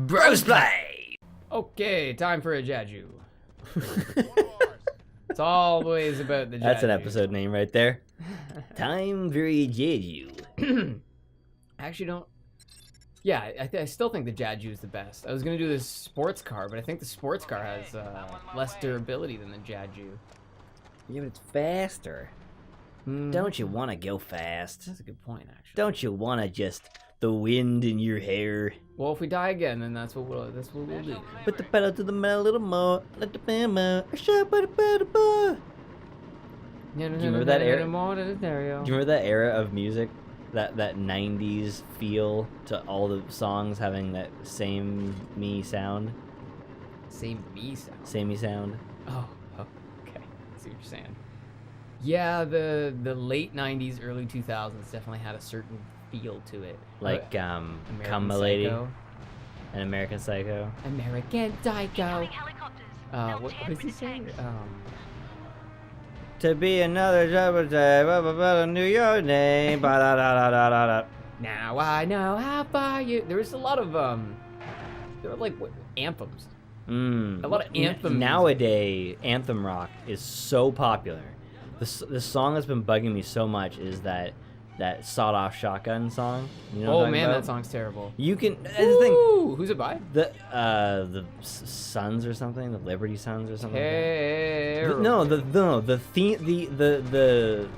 Brosplay! Okay, time for a Jaju. It's always about the Jaju. That's an episode name right there. Time for a Jaju. I actually don't... Yeah, I still think the Jaju is the best. I was going to do the sports car, but I think the sports car has less durability than the Jaju. Yeah, but it's faster. Don't you want to go fast? That's a good point, actually. Don't you want to just... the wind in your hair? Well, if we die again, then that's what we'll do. Put the pedal to the metal a little more. Let the bama. Do you remember that era? Do you remember that era of music? That 90s feel to all the songs having that same me sound? Same me sound? Samey sound. Oh, okay. I see what you're saying. Yeah, the late 90s, early 2000s definitely had a certain feel to it. Like, Come My Lady. An American Psycho. American Psycho. What is he saying? To be another job, New York name. Now I know how far you. There was a lot of there were like anthems. A lot of anthem. Nowadays, anthem rock is so popular. The song that's been bugging me so much is that sawed-off shotgun song. You know oh man, that song's terrible. You can. That's the thing. Who's it by? The Sons or something. The Liberty Sons or something. Terrible. No, the theme, the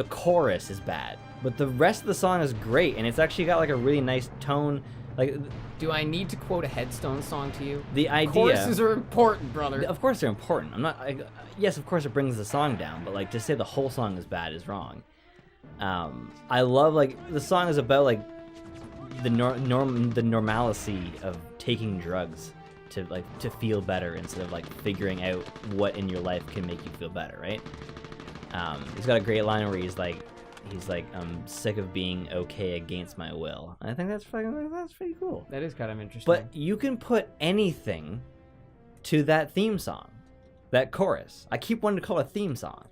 chorus is bad, but the rest of the song is great, and it's actually got like a really nice tone. Like, do I need to quote a Headstone song to you? The idea. Choruses are important, brother. Of course they're important. I'm not. Yes, of course it brings the song down, but like to say the whole song is bad is wrong. I love, like, the song is about like the normalcy of taking drugs to feel better instead of like figuring out what in your life can make you feel better, right? He's got a great line where he's like I'm sick of being okay against my will. And I think that's pretty cool. That is kind of interesting. But you can put anything to that theme song, that chorus. I keep wanting to call it a theme song.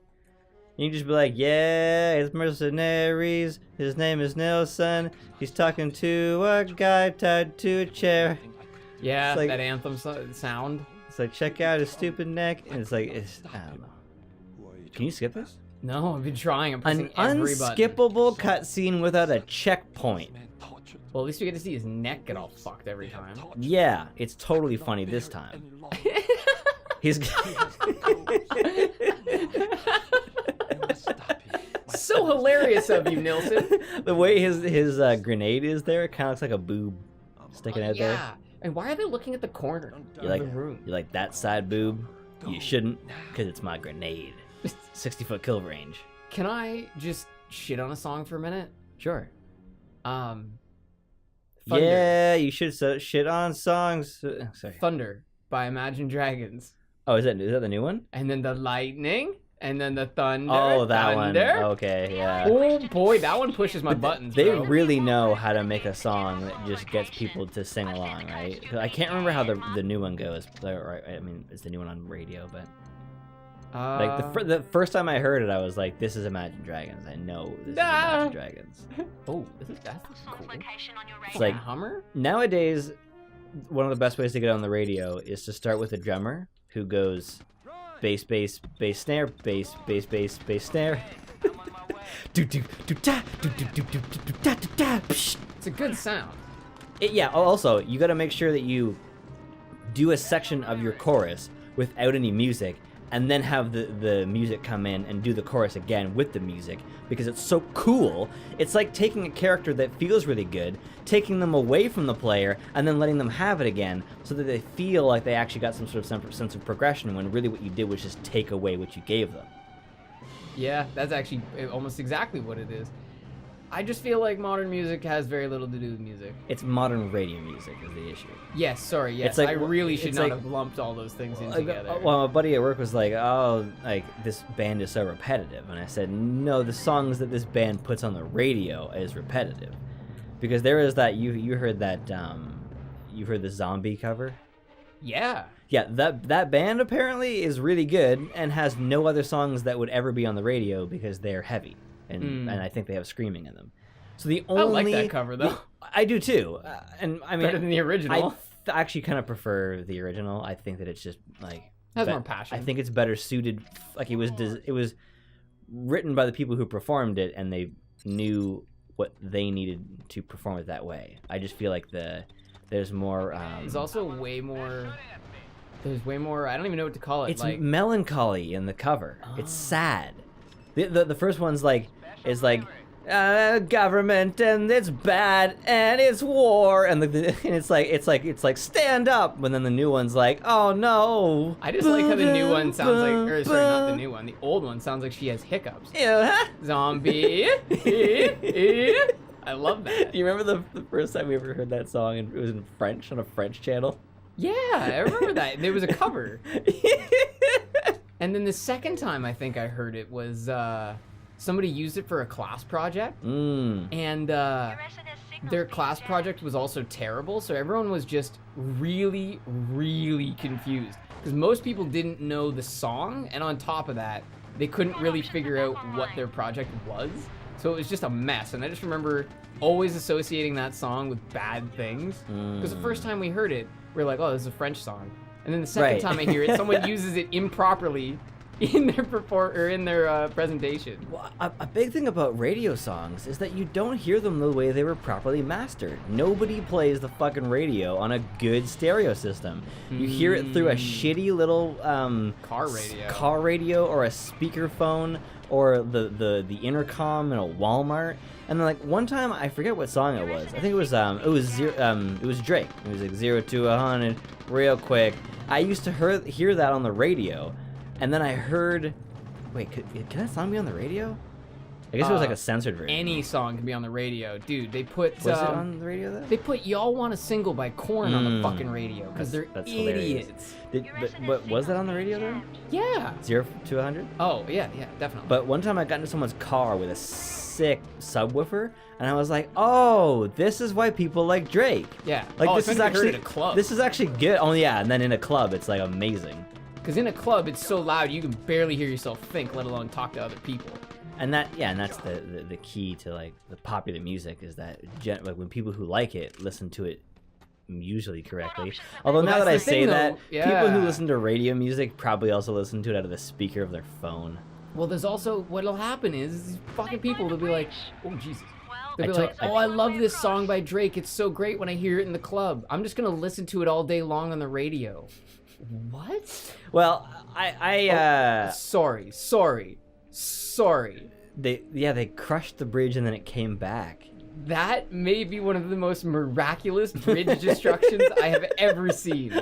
You can just be like, yeah, it's Mercenaries. His name is Nelson. He's talking to a guy tied to a chair. Yeah, like, that anthem sound. It's like, check out his stupid neck. And it's like, I don't know. Can you skip this? No, I've been trying. I'm pressing An every unskippable cutscene without a checkpoint. Well, at least we get to see his neck get all fucked every time. Yeah, it's totally funny this time. He's... So hilarious of you, Nilsson. The way his grenade is there, it kind of looks like a boob sticking out there. Yeah. And why are they looking at the corner of the room? You like that side boob? You shouldn't, because it's my grenade. 60-foot kill range. Can I just shit on a song for a minute? Sure. Thunder. Yeah, you should shit on songs. Sorry. Thunder by Imagine Dragons. Oh, is that the new one? And then the lightning. And then the thunder. Oh, that one. Okay, yeah. Oh boy, that one pushes my buttons. They really know how to make a song that just gets people to sing along, right? I can't remember how the new one goes. I mean, it's the new one on radio, but like the first time I heard it, I was like, "This is Imagine Dragons. I know this is Imagine Dragons." Oh, that's cool. It's like Hummer. Nowadays, one of the best ways to get on the radio is to start with a drummer who goes. Bass, bass, bass, snare, bass, bass, bass, bass, snare. It's a good sound. Yeah, also, you gotta make sure that you do a section of your chorus without any music, and then have the music come in and do the chorus again with the music, because it's so cool. It's like taking a character that feels really good, taking them away from the player, and then letting them have it again, so that they feel like they actually got some sort of sense of progression, when really what you did was just take away what you gave them. Yeah, that's actually almost exactly what it is. I just feel like modern music has very little to do with music. It's modern radio music is the issue. Yes, sorry, yes. Like, I really should not have lumped all those things in together. Well, my buddy at work was like, oh, like, this band is so repetitive. And I said, no, the songs that this band puts on the radio is repetitive. Because there is that, you heard that, you heard the Zombie cover? Yeah. Yeah, that band apparently is really good and has no other songs that would ever be on the radio because they're heavy. And I think they have screaming in them. So the I only like that cover though. I do too, and I mean Better than the original. I actually kind of prefer the original. I think that it's just like Has more passion. I think it's better suited. Like it was written by the people who performed it, and they knew what they needed to perform it that way. I just feel like there's more. There's also way more. There's way more. I don't even know what to call it. It's like melancholy in the cover. It's sad. The first one's like government and it's bad and it's war and it's like stand up, and then the new one's like, oh no. I just like how the new one sounds like, or sorry, not the new one. The old one sounds like she has hiccups. Yeah. Zombie. I love that. Do you remember the first time we ever heard that song, and it was in French on a French channel? Yeah, I remember that. There was a cover. And then the second time I think I heard it was somebody used it for a class project, and their class project was also terrible, so everyone was just really, really confused because most people didn't know the song, and on top of that, they couldn't really figure out what their project was, so it was just a mess. And I just remember always associating that song with bad things because the first time we heard it, we were like, oh, this is a French song. And then the second time I hear it, someone uses it improperly in their presentation. Well, a big thing about radio songs is that you don't hear them the way they were properly mastered. Nobody plays the fucking radio on a good stereo system. You hear it through a shitty little car radio or a speakerphone or the intercom in a Walmart. And then like one time, I forget what song it was. I think it was Drake. It was like 0 to 100 real quick. I used to hear that on the radio, and then I heard, wait, can that song be on the radio? I guess it was like a censored version. Any song can be on the radio, dude. They put was it on the radio though? They put "Y'all Want a Single" by Korn on the fucking radio because they're idiots. But was that on the radio though? Yeah. 0 to 100? Oh yeah, definitely. But one time I got into someone's car with a sick subwoofer, and I was like, "Oh, this is why people like Drake." Yeah. Like this is actually heard at a club. This is actually good. Oh yeah, and then in a club, it's like amazing. Because in a club, it's so loud you can barely hear yourself think, let alone talk to other people. And that's the key to like the popular music is that like when people who like it listen to it usually correctly. Although now that I say that, people who listen to radio music probably also listen to it out of the speaker of their phone. Well, there's also what'll happen is these fucking people they'll be like, oh Jesus. They'll be like, oh, I love this song by Drake. It's so great when I hear it in the club. I'm just gonna listen to it all day long on the radio. What? Well, sorry. They crushed the bridge and then it came back. That may be one of the most miraculous bridge destructions I have ever seen.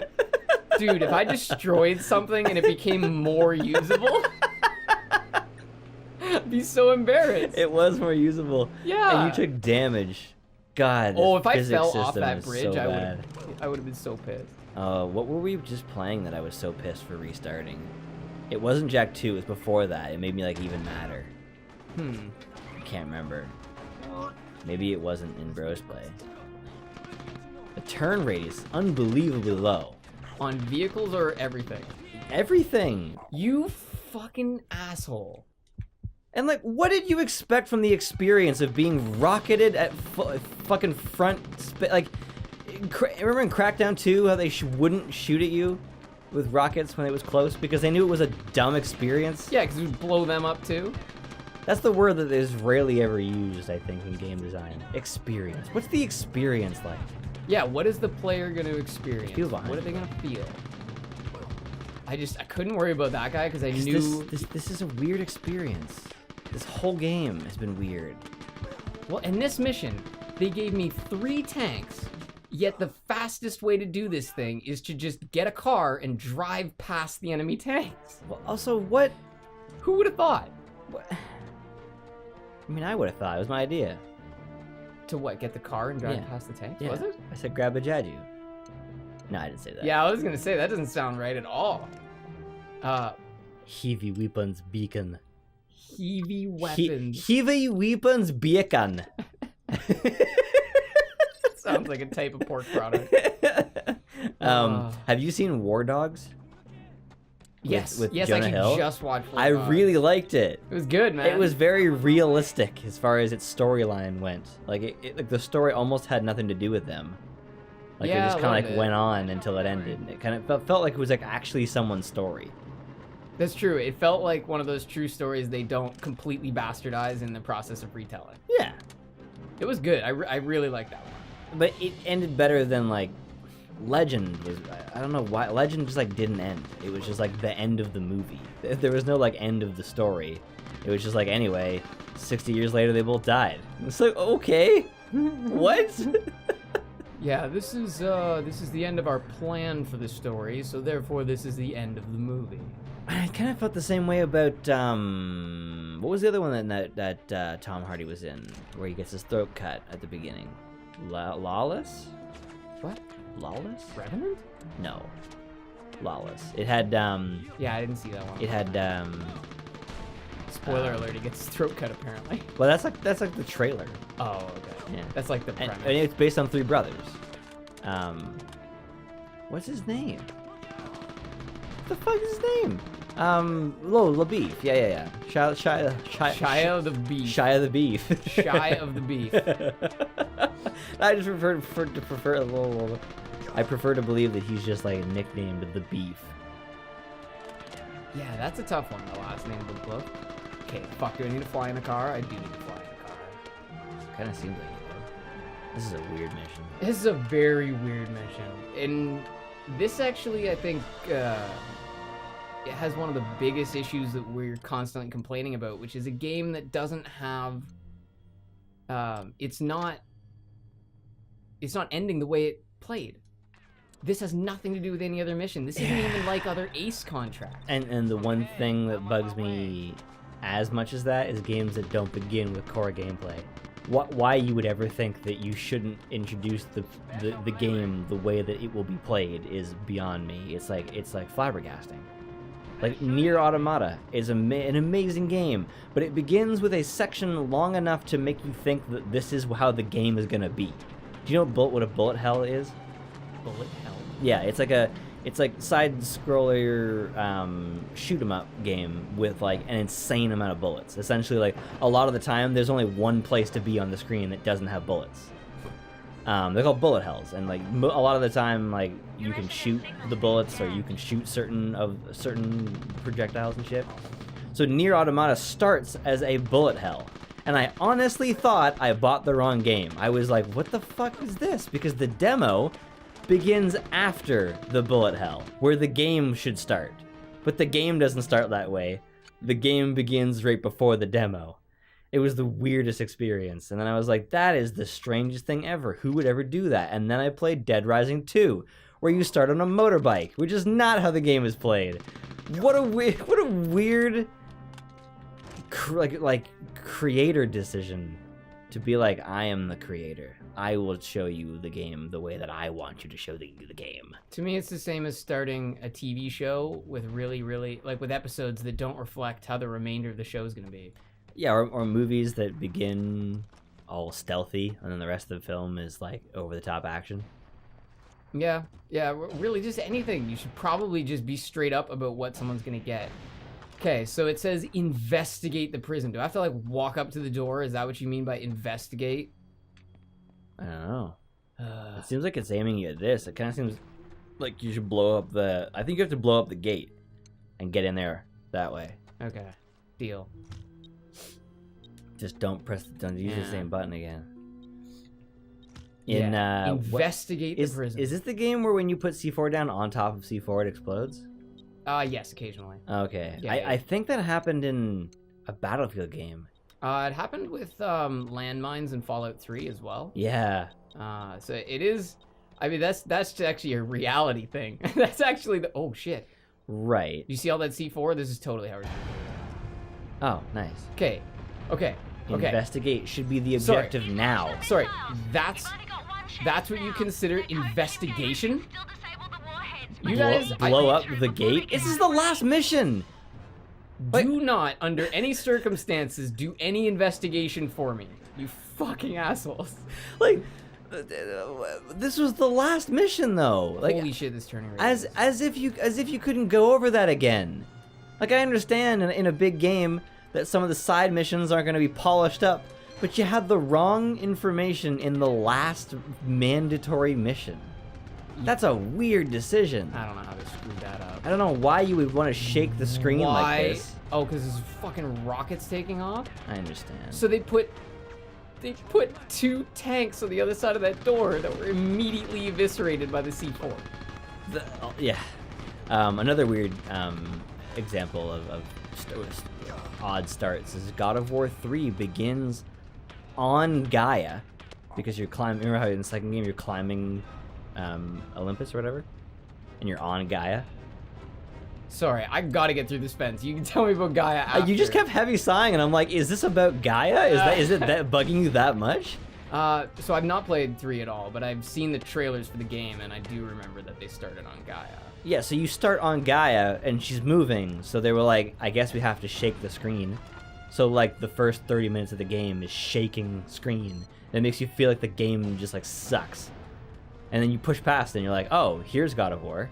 Dude, if I destroyed something and it became more usable, I'd be so embarrassed. It was more usable. Yeah. And you took damage. God. Oh, if I fell off that bridge, so I would have been so pissed. What were we just playing that I was so pissed for restarting? It wasn't Jak 2, it was before that. It made me like even madder. I can't remember. Maybe it wasn't in Brosplay. The turn rate is unbelievably low. On vehicles or everything? Everything! You fucking asshole. And like, what did you expect from the experience of being rocketed at fucking front like, remember in Crackdown 2 how they wouldn't shoot at you with rockets when it was close because they knew it was a dumb experience? Yeah, because it would blow them up too. That's the word that is rarely ever used, I think, in game design. Experience. What's the experience like? Yeah, what is the player going to experience? Feel behind. What are they going to feel? I couldn't worry about that guy because I knew... This is a weird experience. This whole game has been weird. Well, in this mission, they gave me 3 tanks, yet the fastest way to do this thing is to just get a car and drive past the enemy tanks. Well, also, what? Who would have thought? What? I mean, I would have thought. It was my idea. To what? Get the car and drive past the tanks? Yeah. Was it? I said grab a Jaju. No, I didn't say that. Yeah, I was going to say, that doesn't sound right at all. Heavy weapons beacon. Heavy weapons. Heavy weapons beacon. Sounds like a type of pork product. Have you seen War Dogs? with yes, Jonah I Hill. just watched Full I House. really liked it. It was good, man. It was very realistic as far as its storyline went. Like like the story almost had nothing to do with them. Like Yeah, it just a kind of little like bit. went on until it ended. It kind of felt like it was like actually someone's story. That's true. It felt like one of those true stories they don't completely bastardize in the process of retelling. Yeah, It was good. I really liked that one. but it ended better than like Legend was. I don't know why Legend just like didn't end. It was just like the end of the movie. There was no like end of the story. It was just like anyway, 60 years later they both died. It's like okay, what? Yeah, this is the end of our plan for the story, so therefore this is the end of the movie. I kind of felt the same way about what was the other one that Tom Hardy was in, where he gets his throat cut at the beginning? Lawless? What? Lawless? Revenant? No, Lawless. It had Yeah, I didn't see that one. it had Spoiler alert, he gets his throat cut apparently. well that's like the trailer. Oh, okay. Yeah. That's like the And premise. it's based on three brothers. What's his name? What the fuck is his name? LaBeef. Yeah. Shia the Beef. Shia the Beef. Shia of the Beef. I just I prefer to believe that he's just like nicknamed the Beef. Yeah, that's a tough one, the last name of the book. Okay, fuck, do I need to fly in a car? I do need to fly in a car. Kind of seems like it. This is a weird mission. This is a very weird mission. And this actually, I think, it has one of the biggest issues that we're constantly complaining about, which is a game that doesn't have... It's not ending the way it played. This has nothing to do with any other mission. This isn't even like other Ace contracts. And the one thing that bugs me as much as that is games that don't begin with core gameplay. Why you would ever think that you shouldn't introduce the game the way that it will be played is beyond me. It's like flabbergasting. Like Nier Automata is an amazing game, but it begins with a section long enough to make you think that this is how the game is gonna be. Do you know what a bullet hell is? Bullet hell. Yeah, it's like side scroller shoot 'em up game with like an insane amount of bullets. Essentially, like a lot of the time, there's only one place to be on the screen that doesn't have bullets. They're called bullet hells, and like a lot of the time, like you can shoot the bullets or you can shoot certain projectiles and shit. So Nier Automata starts as a bullet hell. And I honestly thought I bought the wrong game. I was like, what the fuck is this? Because the demo begins after the bullet hell, where the game should start. But the game doesn't start that way. The game begins right before the demo. It was the weirdest experience. And then I was like, that is the strangest thing ever. Who would ever do that? And then I played Dead Rising 2, where you start on a motorbike, which is not how the game is played. What a weird creator decision to be like, I am the creator. I will show you the game the way that I want you to show you the game. To me, it's the same as starting a TV show with really, with episodes that don't reflect how the remainder of the show is going to be. Yeah, or movies that begin all stealthy and then the rest of the film is like over-the-top action. Yeah, really just anything. You should probably just be straight up about what someone's going to get. Okay, so it says investigate the prison. Do I have to like walk up to the door? Is that what you mean by investigate? I don't know. It seems like it's aiming you at this. It kind of seems like you should blow up the... I think you have to blow up the gate and get in there that way. Okay, deal. Just don't use the same button again. Investigate the prison. Is this the game where when you put C4 down on top of C4 it explodes? Yes, occasionally. Okay. Yeah, I think that happened in a Battlefield game. It happened with landmines in Fallout 3 as well. Yeah. So it is... I mean, that's actually a reality thing. That's actually the... Oh, shit. Right. You see all that C4? This is totally how we're doing it. Oh, nice. Okay. Investigate should be the objective now. Sorry, that's what you consider investigation? You guys... Blow up the gate? This is the last mission! Do not, under any circumstances, do any investigation for me. You fucking assholes. Like, This was the last mission though. Like, Holy shit, this turning rate. as if you couldn't go over that again. Like, I understand in a big game that some of the side missions aren't going to be polished up, but you had the wrong information in the last mandatory mission. That's a weird decision. I don't know how they screwed that up. I don't know why you would want to shake the screen like this. Oh, because there's fucking rockets taking off? I understand. So they put 2 tanks on the other side of that door that were immediately eviscerated by the C4. Yeah. Another weird example of odd starts is God of War 3 begins on Gaia, because you're climbing. Remember how in the second game you're climbing Olympus or whatever, and you're on Gaia. Sorry, I gotta get through this fence. You can tell me about Gaia after. You just kept heavy sighing, and I'm like, is this about Gaia? Is it that bugging you that much? So I've not played 3 at all, but I've seen the trailers for the game, and I do remember that they started on Gaia. Yeah, so you start on Gaia, and she's moving, so they were like, I guess we have to shake the screen. So, like, the first 30 minutes of the game is shaking screen. It makes you feel like the game just, like, sucks. And then you push past it, and you're like, oh, here's God of War.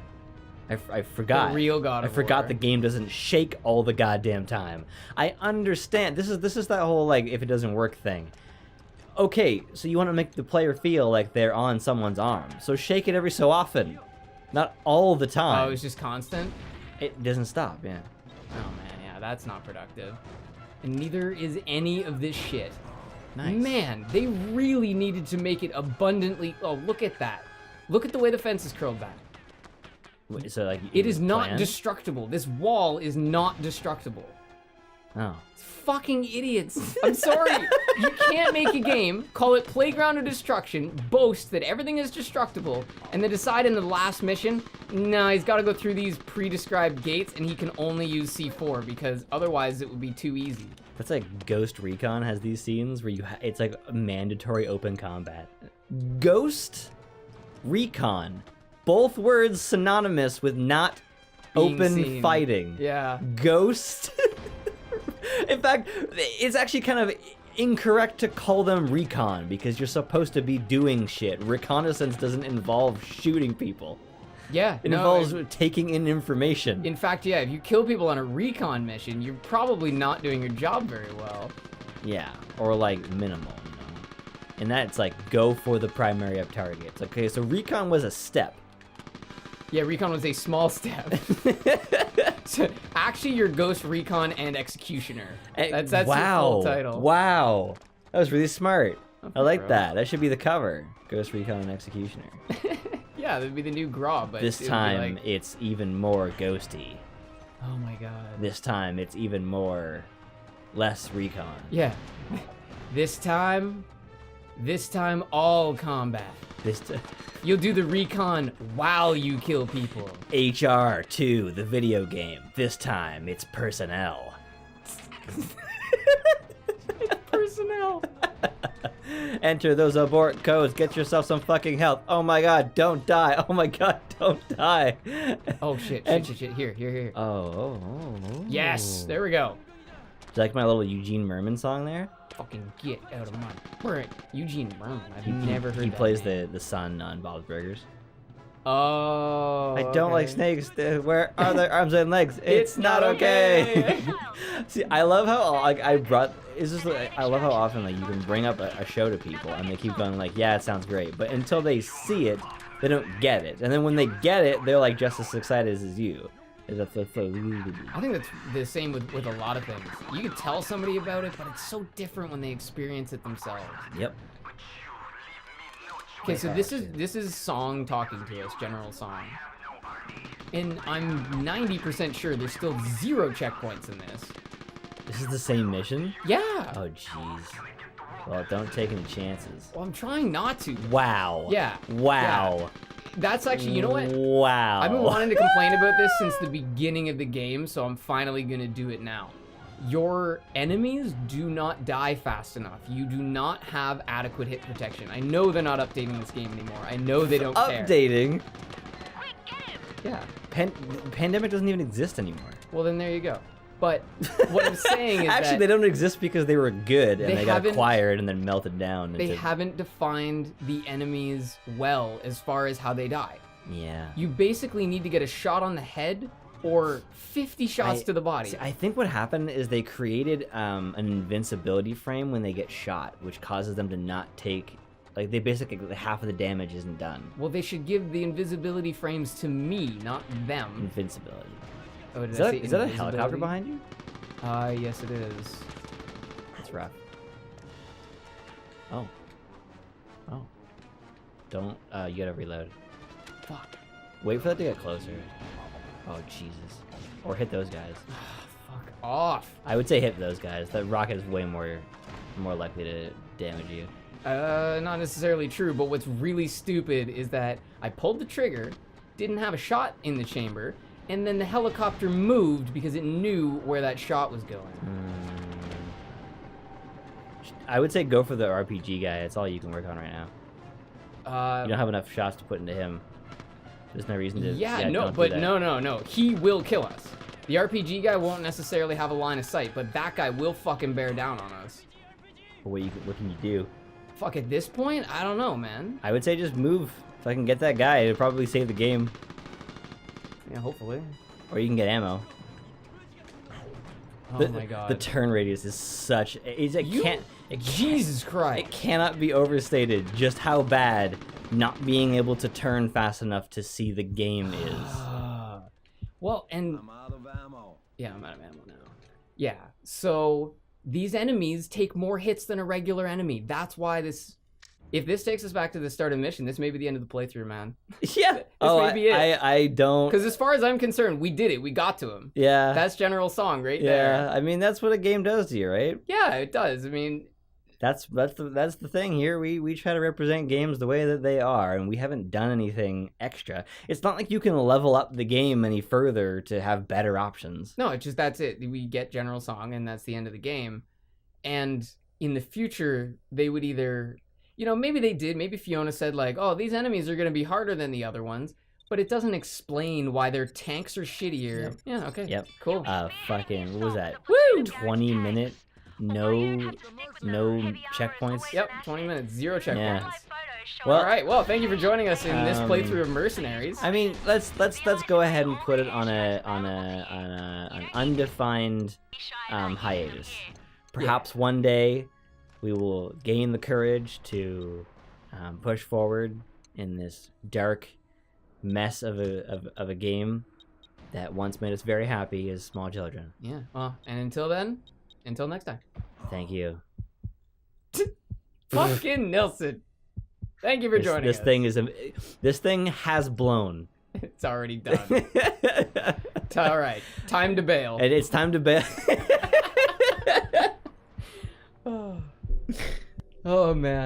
I forgot. The real God of War. I forgot the game doesn't shake all the goddamn time. I understand. This is that whole, like, if it doesn't work thing. Okay, so you want to make the player feel like they're on someone's arm. So shake it every so often. Not all the time. Oh, it's just constant? It doesn't stop, yeah. Oh, man, yeah, that's not productive. And neither is any of this shit. Nice. Man, they really needed to make it abundantly... Oh, look at that. Look at the way the fence is curled back. Wait, so, like, It is not planned? destructible. This wall is not destructible. Oh. Fucking idiots. I'm sorry. You can't make a game, call it Playground of Destruction, boast that everything is destructible, and then decide in the last mission, no, he's got to go through these pre-described gates, and he can only use C4, because otherwise it would be too easy. That's like Ghost Recon has these scenes where it's like mandatory open combat. Ghost Recon. Both words synonymous with not Being open seen. fighting. Yeah. Ghost. In fact, it's actually kind of incorrect to call them recon because you're supposed to be doing shit. Reconnaissance doesn't involve shooting people. Yeah. It involves taking in information. In fact, yeah, if you kill people on a recon mission, you're probably not doing your job very well. Yeah, or like minimal, you know. And that's like go for the primary of targets. Okay, so recon was a step. Yeah, recon was a small step. So, actually, you're Ghost Recon and Executioner. That's your full title. Wow. That was really smart. I like bro. that. That should be the cover. Ghost Recon and Executioner. Yeah, that'd be the new Graw, but This it would be time, like... it's even more ghosty. Oh my god. This time, it's even more... less recon. Yeah. This time, all combat. You'll do the recon while you kill people. HR2, the video game. This time, it's personnel. Personnel. Enter those abort codes. Get yourself some fucking health. Oh my god, don't die. Oh my god, don't die. Oh shit. Here. Oh. Yes, there we go. Do you like my little Eugene Merman song there? Fucking get out of my... Where? Eugene Merman. I've never heard that He plays name. the son on Bob's Burgers. Oh, I don't like snakes. Where are their arms and legs? It's not okay. See, I love how like I love how often like you can bring up a show to people and they keep going like, yeah, it sounds great, but until they see it, they don't get it, and then when they get it, they're like just as excited as you. I think that's the same with a lot of things. You can tell somebody about it, but it's so different when they experience it themselves. Yep. Okay, so this is Song talking to us, General Song. And I'm 90% sure there's still 0 checkpoints in this. This is the same mission? Yeah. Oh jeez. Well, don't take any chances. Well, I'm trying not to. Wow. Yeah. Wow. Yeah. That's actually, you know what? Wow. I've been wanting to complain about this since the beginning of the game, so I'm finally gonna do it now. Your enemies do not die fast enough. You do not have adequate hit protection. I know they're not updating this game anymore. I know they don't care. Updating? Yeah. Pandemic doesn't even exist anymore. Well, then there you go. But what I'm saying is actually, that they don't exist because they were good and they got haven't- acquired and then melted down. they into... haven't defined the enemies well as far as how they die. Yeah. You basically need to get a shot on the head or 50 shots to the body. See, I think what happened is they created an invincibility frame when they get shot, which causes them to not take... Like, they basically... half of the damage isn't done. Well, they should give the invisibility frames to me, not them. Invincibility. Oh, did Is I that, say is that a invisibility? helicopter behind you? Yes it is. That's rough. Oh. Oh. Don't... you gotta reload. Fuck. Wait for that to get closer. Oh, Jesus. Or hit those guys. Fuck off. I would say hit those guys. That rocket is way more likely to damage you. Not necessarily true, but what's really stupid is that I pulled the trigger, didn't have a shot in the chamber, and then the helicopter moved because it knew where that shot was going. I would say go for the RPG guy. That's all you can work on right now. You don't have enough shots to put into him. There's no reason to... Yeah, no, don't do but that. no. He will kill us. The RPG guy won't necessarily have a line of sight, but that guy will fucking bear down on us. What can you do? Fuck, at this point, I don't know, man. I would say just move. If I can get that guy, it'll probably save the game. Yeah, hopefully. Or you can get ammo. Oh my god. The turn radius is such... Jesus Christ. It cannot be overstated just how bad not being able to turn fast enough to see the game is. Well, and... I'm out of ammo. Yeah, I'm out of ammo now. Yeah, so these enemies take more hits than a regular enemy. That's why this... If this takes us back to the start of the mission, this may be the end of the playthrough, man. Yeah. This may be it. I don't... Because as far as I'm concerned, we did it. We got to him. Yeah. That's General Song right yeah. there. I mean, that's what a game does to you, right? Yeah, it does. I mean... That's the thing here. We try to represent games the way that they are, and we haven't done anything extra. It's not like you can level up the game any further to have better options. No, it's just that's it. We get General Song, and that's the end of the game. And in the future, they would either... You know, maybe they did. Maybe Fiona said, like, oh, these enemies are going to be harder than the other ones. But it doesn't explain why their tanks are shittier. Yep. Yeah, okay. Yep. Cool. Fucking, what was that? Woo! 20-minute, no checkpoints? Yep, 20 minutes, 0 checkpoints. Yeah. Well, All right, well, thank you for joining us in this playthrough of Mercenaries. I mean, let's go ahead and put it on an undefined hiatus. Perhaps one day we will gain the courage to push forward in this dark mess of a game that once made us very happy as small children. Yeah, well, and until then, until next time. Thank you. Fucking Nelson. Thank you for joining us. This thing has blown. It's already done. All right, time to bail. And it's time to bail. Oh man.